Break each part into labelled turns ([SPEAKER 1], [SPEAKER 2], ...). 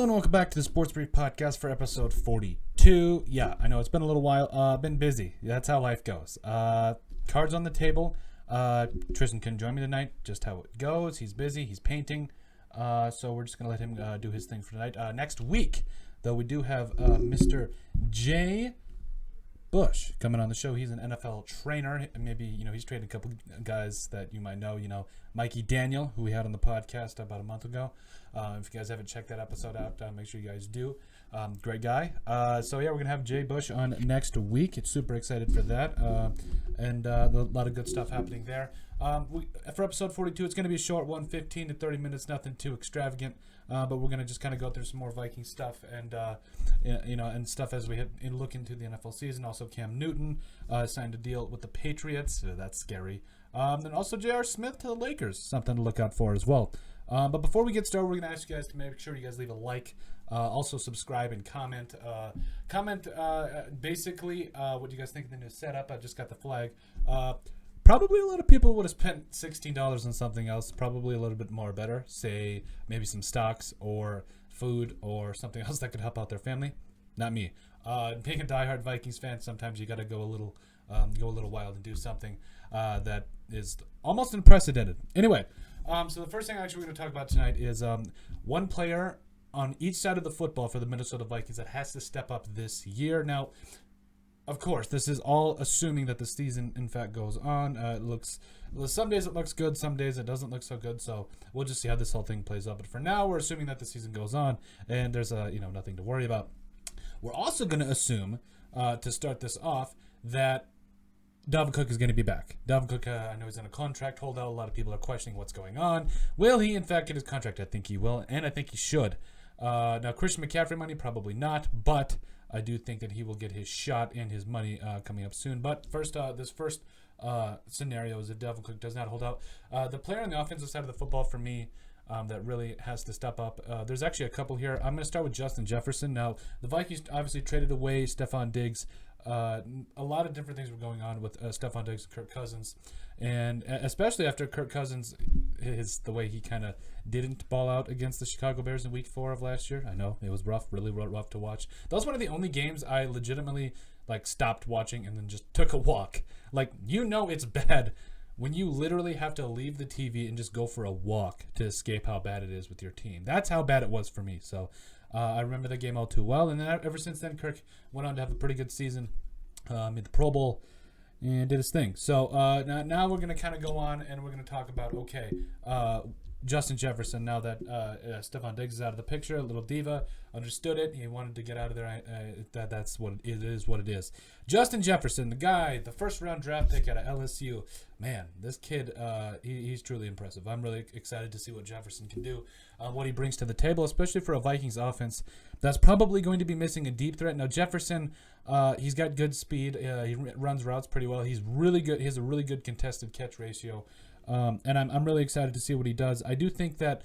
[SPEAKER 1] Hello and welcome back to the Sports Brief Podcast for episode 42. Yeah, I know it's been a little while. Been busy. That's how life goes. Cards on the table. Tristan couldn't join me tonight. Just how it goes. He's busy. He's painting. So we're just going to let him do his thing for tonight. Next week, though, we do have Mr. Jay Bush coming on the show. He's an NFL trainer. Maybe, he's trained a couple guys that you might know. Mikey Daniel, who we had on the podcast about a month ago. If you guys haven't checked that episode out, make sure you guys do. Great guy. So we're going to have Jay Bush on next week. It's super excited for that. And a lot of good stuff happening there. For episode 42, it's going to be a short one, 15 to 30 minutes, nothing too extravagant. But we're going to just kind of go through some more Viking stuff and stuff as we look into the NFL season. Also, Cam Newton signed a deal with the Patriots. That's scary. And also J.R. Smith to the Lakers, something to look out for as well. But before we get started, we're going to ask you guys to make sure you guys leave a like. Also subscribe and comment. Basically what you guys think of the new setup. I just got the flag. Probably a lot of people would have spent $16 on something else. Probably a little bit more better. Say maybe some stocks or food or something else that could help out their family. Not me. Being a diehard Vikings fan, sometimes you got to go a little wild and do something that is almost unprecedented. Anyway, so the first thing actually we're going to talk about tonight is one player on each side of the football for the Minnesota Vikings that has to step up this year. Now, of course, this is all assuming that the season, in fact, goes on. Some days it looks good, some days it doesn't look so good. So we'll just see how this whole thing plays out. But for now, we're assuming that the season goes on, and there's nothing to worry about. We're also going to assume, to start this off, that Dalvin Cook is going to be back. Dalvin Cook, I know he's on a contract holdout. A lot of people are questioning what's going on. Will he, in fact, get his contract? I think he will, and I think he should. Now, Christian McCaffrey money, probably not, but I do think that he will get his shot and his money coming up soon. But first, this first scenario is if Dalvin Cook does not hold out. The player on the offensive side of the football for me that really has to step up. There's actually a couple here. I'm going to start with Justin Jefferson. Now, the Vikings obviously traded away Stephon Diggs. A lot of different things were going on with Stephon Diggs and Kirk Cousins, and especially after Kirk Cousins, the way he kind of didn't ball out against the Chicago Bears in Week 4 of last year. I know it was rough, really rough to watch. That was one of the only games I legitimately stopped watching and then just took a walk. It's bad when you literally have to leave the TV and just go for a walk to escape how bad it is with your team. That's how bad it was for me. So I remember the game all too well. And then ever since then, Kirk went on to have a pretty good season, made the Pro Bowl, and did his thing. So now we're going to kind of go on and we're going to talk about, Justin Jefferson, now that Stephon Diggs is out of the picture, a little diva, understood it. He wanted to get out of there. That's what it is, what it is. Justin Jefferson, the guy, the first-round draft pick out of LSU. Man, this kid, he's truly impressive. I'm really excited to see what Jefferson can do, what he brings to the table, especially for a Vikings offense that's probably going to be missing a deep threat. Now, Jefferson, he's got good speed. He runs routes pretty well. He's really good. He has a really good contested catch ratio. And I'm really excited to see what he does. I do think that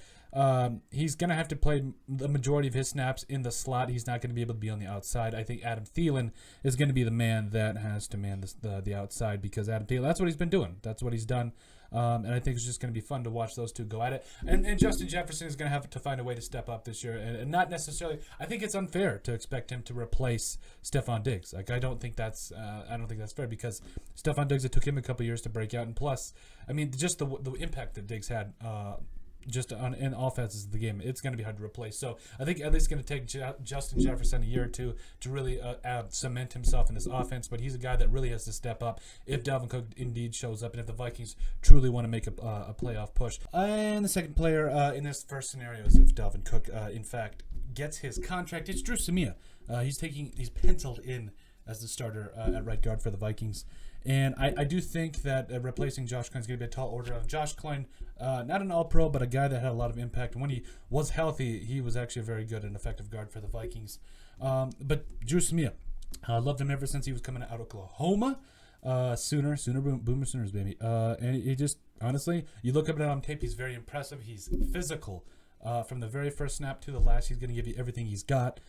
[SPEAKER 1] he's going to have to play the majority of his snaps in the slot. He's not going to be able to be on the outside. I think Adam Thielen is going to be the man that has to man the outside, because Adam Thielen, that's what he's been doing. That's what he's done. And I think it's just going to be fun to watch those two go at it. And Justin Jefferson is going to have to find a way to step up this year. And not necessarily, I think it's unfair to expect him to replace Stephon Diggs. I don't think that's fair, because Stephon Diggs, it took him a couple years to break out. And plus, just the impact that Diggs had just in offenses of the game, it's going to be hard to replace. So I think at least going to take Justin Jefferson a year or two to really cement himself in this offense. But he's a guy that really has to step up if Dalvin Cook indeed shows up and if the Vikings truly want to make a playoff push. And the second player in this first scenario is if Dalvin Cook, in fact, gets his contract. It's Drew Samia. He's penciled in as the starter at right guard for the Vikings. And I do think that replacing Josh Klein is going to be a tall order. Josh Klein, not an all-pro, but a guy that had a lot of impact. And when he was healthy, he was actually a very good and effective guard for the Vikings. But Drew Samia, loved him ever since he was coming out of Oklahoma. Boomer Sooners, baby. And he just, honestly, you look up at him on tape, he's very impressive. He's physical. From the very first snap to the last, he's going to give you everything he's got.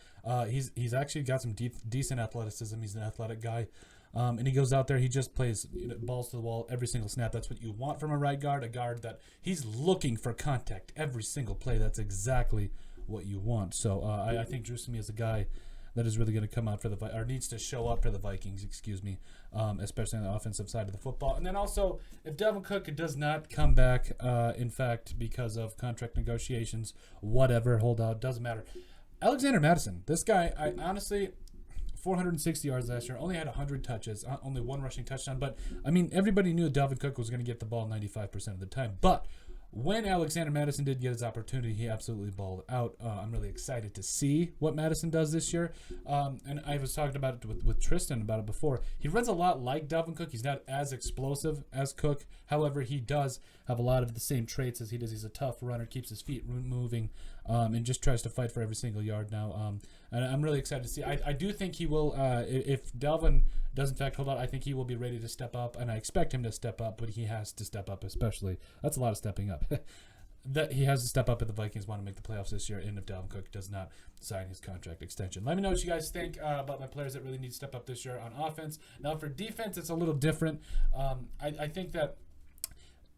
[SPEAKER 1] He's actually got some decent athleticism. He's an athletic guy. And he goes out there, he just plays balls to the wall every single snap. That's what you want from a right guard, a guard that he's looking for contact every single play. That's exactly what you want. So I think Drew Samia is a guy that is really going to come out for or needs to show up for the Vikings, especially on the offensive side of the football. And then also, if Dalvin Cook does not come back, in fact, because of contract negotiations, whatever, hold out, doesn't matter. Alexander Mattison, this guy, I honestly, 460 yards last year, only had 100 touches, only one rushing touchdown. But, I mean, everybody knew Dalvin Cook was going to get the ball 95% of the time. But when Alexander Mattison did get his opportunity, he absolutely balled out. I'm really excited to see what Mattison does this year. And I was talking about it with Tristan about it before. He runs a lot like Dalvin Cook. He's not as explosive as Cook. However, he does have a lot of the same traits as he does. He's a tough runner, keeps his feet moving, and just tries to fight for every single yard now. And I'm really excited to see. I do think he will, if Dalvin does in fact hold out, I think he will be ready to step up, and I expect him to step up, but he has to step up especially. That's a lot of stepping up. That he has to step up if the Vikings want to make the playoffs this year, and if Dalvin Cook does not sign his contract extension. Let me know what you guys think about my players that really need to step up this year on offense. Now for defense, it's a little different. I think that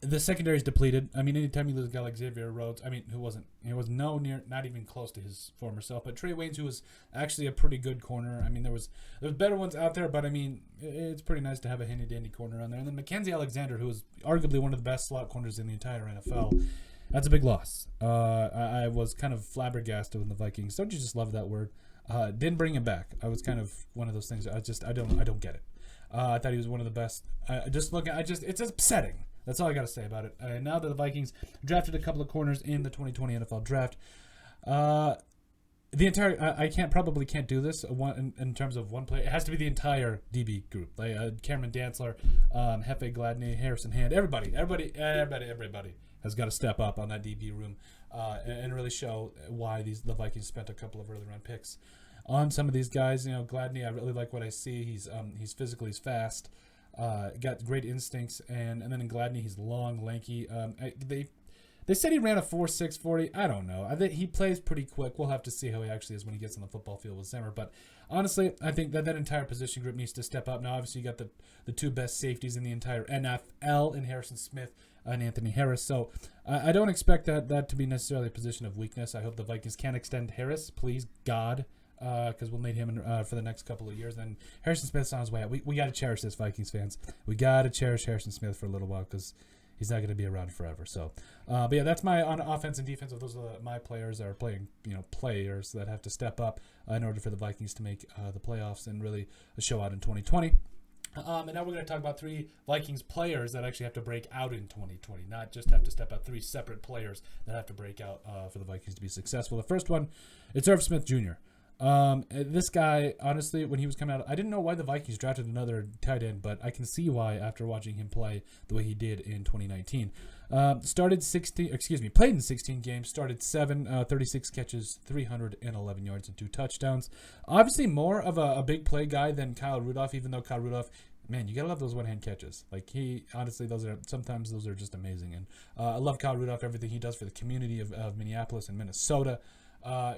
[SPEAKER 1] the secondary is depleted. I mean, anytime you lose a guy like Xavier Rhodes, I mean, he was not even close to his former self. But Trey Waynes, who was actually a pretty good corner. I mean, there's better ones out there, but I mean, it's pretty nice to have a handy dandy corner on there. And then Mackenzie Alexander, who is arguably one of the best slot corners in the entire NFL. That's a big loss. I was kind of flabbergasted when the Vikings. Don't you just love that word? Didn't bring him back. I was kind of one of those things. I don't get it. I thought he was one of the best. It's upsetting. That's all I got to say about it. Now that the Vikings drafted a couple of corners in the 2020 NFL draft, the entire I can't do this in terms of one play. It has to be the entire DB group. Like Cameron Dantzler, Hefe Gladney, Harrison Hand, everybody has got to step up on that DB room and really show why the Vikings spent a couple of early round picks on some of these guys. You know, Gladney, I really like what I see. He's physical, he's fast. Got great instincts, and then in Gladney, he's long, lanky. They said he ran a 4.6 40. I don't know. I think he plays pretty quick. We'll have to see how he actually is when he gets on the football field with Zimmer. But honestly, I think that entire position group needs to step up. Now, obviously, you got the two best safeties in the entire NFL in Harrison Smith and Anthony Harris. So I don't expect that to be necessarily a position of weakness. I hope the Vikings can extend Harris, please, God. Because we'll need him for the next couple of years. Then Harrison Smith's on his way out. We got to cherish this, Vikings fans. We got to cherish Harrison Smith for a little while because he's not going to be around forever. So, but yeah, that's my on offense and defense. Those are my players that are playing, players that have to step up in order for the Vikings to make the playoffs and really show out in 2020. And now we're going to talk about 3 Vikings players that actually have to break out in 2020, not just have to step out. 3 separate players that have to break out for the Vikings to be successful. The first one, it's Irv Smith Jr. This guy, honestly, when he was coming out, I didn't know why the Vikings drafted another tight end, but I can see why after watching him play the way he did in 2019. Played in 16 games, started 7, 36 catches, 311 yards, and 2 touchdowns. Obviously, more of a big play guy than Kyle Rudolph, even though Kyle Rudolph, man, you gotta love those one-hand catches. Like honestly, those are just amazing. And I love Kyle Rudolph, everything he does for the community of Minneapolis and Minnesota.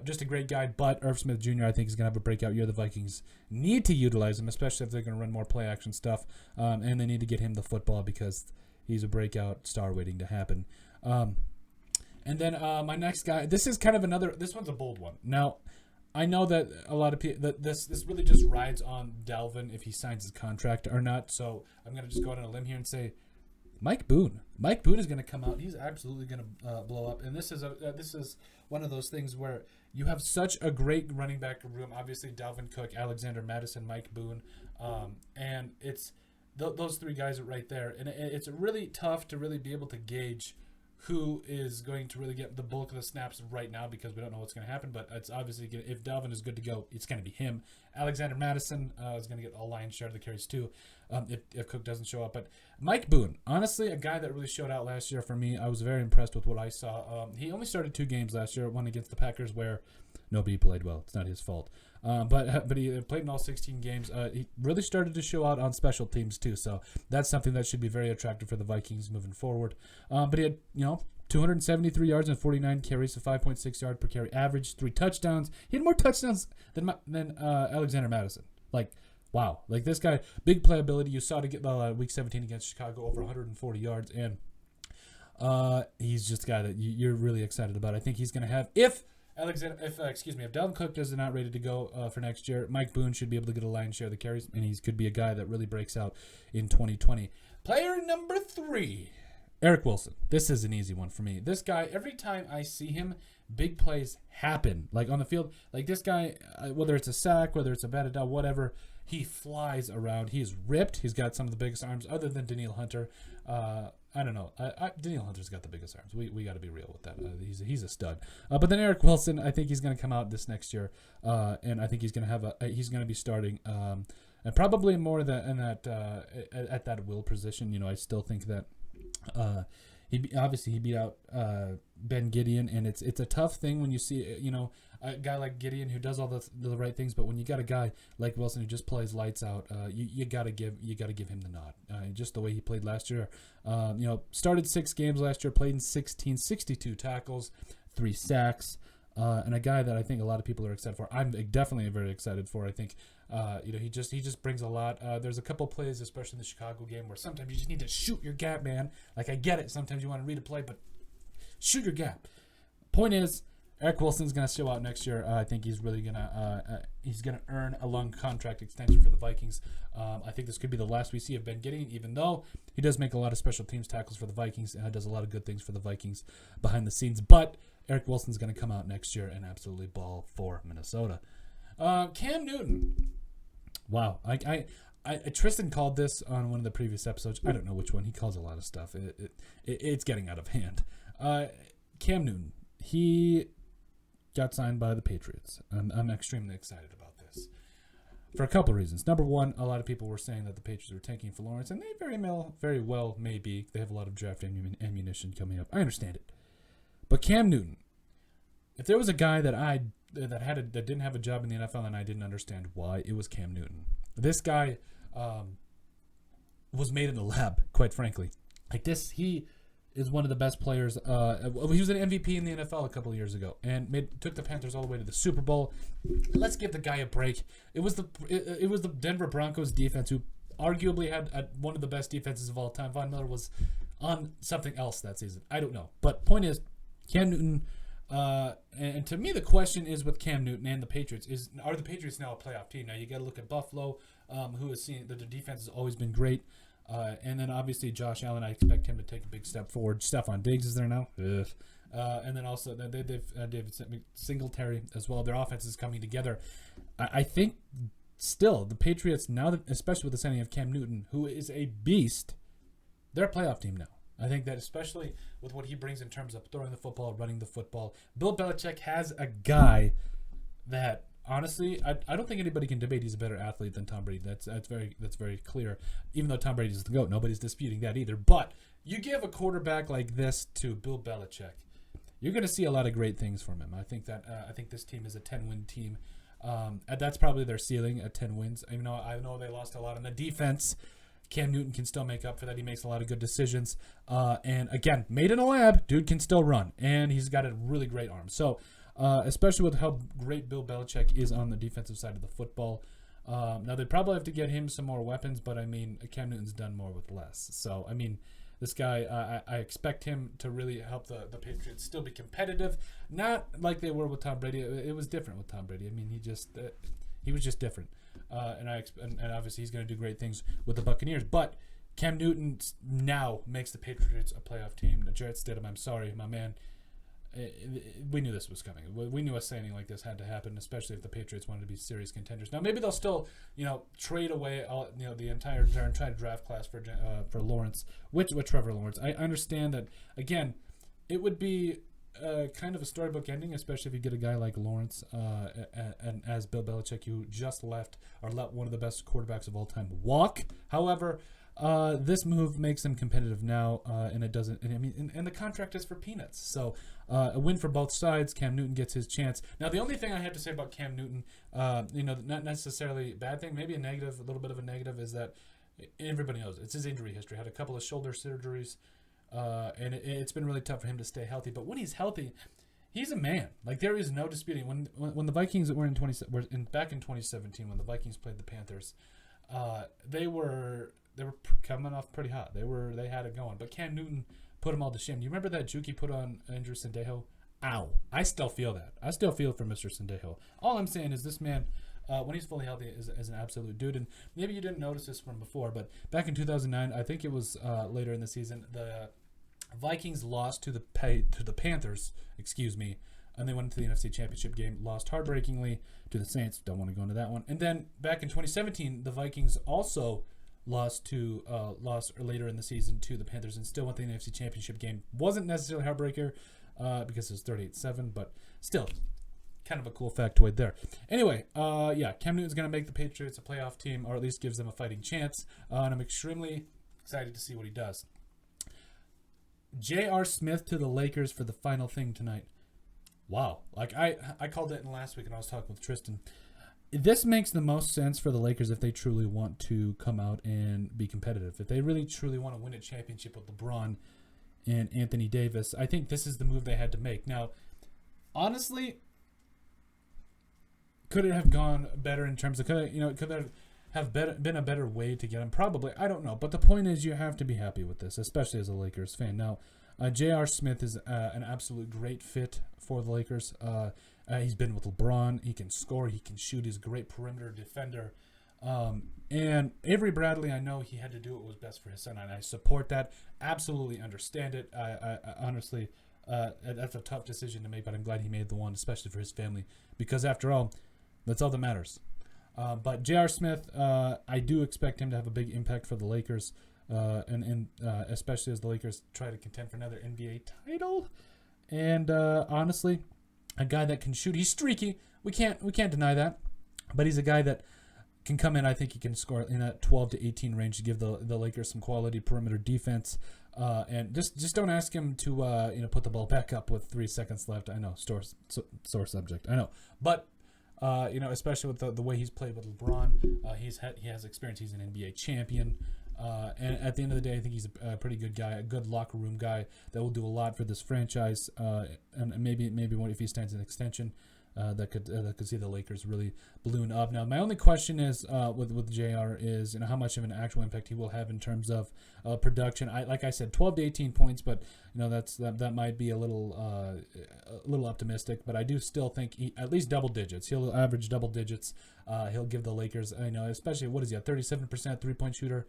[SPEAKER 1] Just a great guy, but Irv Smith Jr. I think is going to have a breakout year. The Vikings need to utilize him, especially if they're going to run more play action stuff, and they need to get him the football because he's a breakout star waiting to happen. And then my next guy, this is kind of this one's a bold one. Now, I know that a lot of people, that this really just rides on Dalvin if he signs his contract or not, so I'm going to just go out on a limb here and say Mike Boone. Mike Boone is going to come out. He's absolutely going to blow up. And this is one of those things where you have such a great running back room. Obviously, Dalvin Cook, Alexander Mattison, Mike Boone. And it's those 3 guys are right there. And it's really tough to really be able to gauge who is going to really get the bulk of the snaps right now because we don't know what's going to happen. But it's obviously, if Dalvin is good to go, it's going to be him. Alexander Mattison is going to get a lion's share of the carries too if Cook doesn't show up. But Mike Boone, honestly, a guy that really showed out last year for me. I was very impressed with what I saw. He only started 2 games last year, one against the Packers where nobody played well. It's not his fault. But he played in all 16 games. He really started to show out on special teams too, so that's something that should be very attractive for the Vikings moving forward. But he had 273 yards and 49 carries, so 5.6 yard per carry average, 3 touchdowns. He had more touchdowns than Alexander Mattison. Like, wow, like this guy, big playability. You saw to get week 17 against Chicago over 140 yards, and he's just a guy that you're really excited about. I think he's going to have, if If Dalvin Cook is not ready to go for next year, Mike Boone should be able to get a lion's share of the carries, and he could be a guy that really breaks out in 2020. Player number 3, Eric Wilson. This is an easy one for me. This guy, every time I see him, big plays happen. Like on the field, like this guy, whether it's a sack, whether it's a batted down, whatever, he flies around. He's ripped. He's got some of the biggest arms other than Danielle Hunter. I don't know. Danielle Hunter's got the biggest arms. We got to be real with that. He's a stud. But then Eric Wilson, I think he's going to come out this next year, and I think he's going to he's going to be starting, and probably more than at that will position. I still think that he beat out Ben Gideon, and it's a tough thing when you see a guy like Gideon who does all the right things, but when you got a guy like Wilson who just plays lights out, you gotta give him the nod. Just the way he played last year, started 6 games last year, played in 16, 62 tackles, 3 sacks, and a guy that I think a lot of people are excited for. I'm definitely very excited for. I think he just brings a lot. There's a couple plays, especially in the Chicago game, where sometimes you just need to shoot your gap, man. Like I get it, sometimes you want to read a play, but shoot your gap. Point is, Eric Wilson's going to show out next year. I think he's really going to earn a long contract extension for the Vikings. I think this could be the last we see of Ben Gideon, even though he does make a lot of special teams tackles for the Vikings and does a lot of good things for the Vikings behind the scenes. But Eric Wilson's going to come out next year and absolutely ball for Minnesota. Cam Newton. Wow. Tristan called this on one of the previous episodes. I don't know which one. He calls a lot of stuff. It's getting out of hand. Cam Newton. He got signed by the Patriots. I'm extremely excited about this for a couple of reasons. Number one, a lot of people were saying that the Patriots were tanking for Lawrence, and they very well may be. They have a lot of draft ammunition coming up. I understand it. But Cam Newton, if there was a guy that didn't have a job in the NFL and I didn't understand why, it was Cam Newton. This guy was made in the lab, quite frankly. Like this, he is one of the best players. He was an MVP in the NFL a couple of years ago and took the Panthers all the way to the Super Bowl. Let's give the guy a break. It was the Denver Broncos defense who arguably had one of the best defenses of all time. Von Miller was on something else that season. I don't know. But point is, Cam Newton, and to me the question is with Cam Newton and the Patriots, are the Patriots now a playoff team? Now you got to look at Buffalo, who has seen that the defense has always been great. And then obviously Josh Allen, I expect him to take a big step forward. Stephon Diggs is there now. And then also they've David Singletary as well. Their offense is coming together. I think still the Patriots, now that, especially with the signing of Cam Newton, who is a beast, they're a playoff team now. I think that especially with what he brings in terms of throwing the football, running the football. Bill Belichick has a guy that, honestly, I don't think anybody can debate he's a better athlete than Tom Brady. That's very clear. Even though Tom Brady's the GOAT, nobody's disputing that either. But you give a quarterback like this to Bill Belichick, you're going to see a lot of great things from him. I think this team is a 10-win team. And that's probably their ceiling at 10 wins. I know they lost a lot on the defense. Cam Newton can still make up for that. He makes a lot of good decisions. And again, made in a lab, dude can still run, and he's got a really great arm. So. Especially with how great Bill Belichick is on the defensive side of the football. Now, they probably have to get him some more weapons, but, Cam Newton's done more with less. So, this guy, I expect him to really help the Patriots still be competitive. Not like they were with Tom Brady. It was different with Tom Brady. He was just different. And obviously he's going to do great things with the Buccaneers. But Cam Newton now makes the Patriots a playoff team. Jarrett Stidham, I'm sorry, my man. We knew this was coming. We knew a signing like this had to happen, especially if the Patriots wanted to be serious contenders. Now, maybe they'll still, trade away the entire draft class for Lawrence, with Trevor Lawrence. I understand that, again, it would be kind of a storybook ending, especially if you get a guy like Lawrence and as Bill Belichick, who just let one of the best quarterbacks of all time walk. However, this move makes them competitive now, and it doesn't. And the contract is for peanuts. So a win for both sides. Cam Newton gets his chance. Now, the only thing I have to say about Cam Newton, not necessarily a bad thing, maybe a negative, a little bit of a negative, is that everybody knows it's his injury history. Had a couple of shoulder surgeries, and it's been really tough for him to stay healthy. But when he's healthy, he's a man. Like, there is no disputing. When the Vikings back in 2017, when the Vikings played the Panthers, they were coming off pretty hot. They had it going. But Cam Newton put them all to shame. You remember that juke he put on Andrew Sandejo? Ow. I still feel that. I still feel for Mr. Sendejo. All I'm saying is this man, when he's fully healthy, is an absolute dude. And maybe you didn't notice this from before, but back in 2009, I think it was later in the season, the Vikings lost to the Panthers, and they went into the NFC Championship game, lost heartbreakingly to the Saints. Don't want to go into that one. And then back in 2017, the Vikings also lost later in the season to the Panthers and still went to the NFC Championship game. Wasn't necessarily a heartbreaker because it was 38-7, but still kind of a cool factoid there. Anyway, Cam Newton's going to make the Patriots a playoff team, or at least gives them a fighting chance, and I'm extremely excited to see what he does. J.R. Smith to the Lakers for the final thing tonight. Wow. Like, I called it in last week, and I was talking with Tristan. This makes the most sense for the Lakers if they truly want to come out and be competitive. If they really, truly want to win a championship with LeBron and Anthony Davis, I think this is the move they had to make. Now, honestly, could it have gone better in terms of, could there have been a better way to get him? Probably. I don't know. But the point is you have to be happy with this, especially as a Lakers fan. Now, J.R. Smith is an absolute great fit for the Lakers. He's been with LeBron. He can score. He can shoot. He's a great perimeter defender. And Avery Bradley, I know he had to do what was best for his son, and I support that. Absolutely understand it. I honestly, that's a tough decision to make, but I'm glad he made the one, especially for his family, because after all, that's all that matters. But J.R. Smith, I do expect him to have a big impact for the Lakers, and especially as the Lakers try to contend for another NBA title. And honestly, a guy that can shoot. He's streaky. We can't deny that. But he's a guy that can come in. I think he can score in that 12 to 18 range to give the Lakers some quality perimeter defense. And just don't ask him to put the ball back up with 3 seconds left. I know, sore subject. I know, but especially with the way he's played with LeBron, he has experience. He's an NBA champion. And at the end of the day, I think he's a pretty good guy, a good locker room guy that will do a lot for this franchise. And maybe if he stands an extension, that could see the Lakers really balloon up. Now, my only question is with JR is how much of an actual impact he will have in terms of production. Like I said, 12 to 18 points, but that might be a little optimistic. But I do still think at least double digits. He'll average double digits. He'll give the Lakers, especially what is he, a 37% 3-point shooter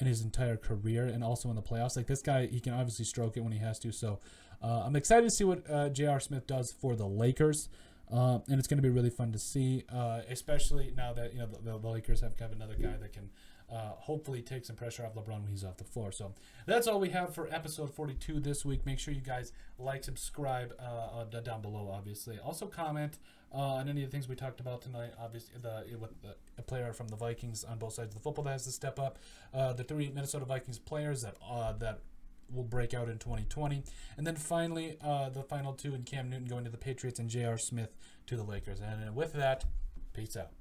[SPEAKER 1] in his entire career, and also in the playoffs. Like, this guy, he can obviously stroke it when he has to. So I'm excited to see what J.R. Smith does for the Lakers, and it's going to be really fun to see, especially now that the Lakers have another guy that can hopefully take some pressure off LeBron when he's off the floor. So that's all we have for episode 42 this week. Make sure you guys like, subscribe down below, obviously. Also comment on any of the things we talked about tonight. Obviously, with a player from the Vikings on both sides of the football that has to step up. The 3 Minnesota Vikings players that will break out in 2020. And then finally, the final 2 in Cam Newton going to the Patriots and J.R. Smith to the Lakers. And with that, peace out.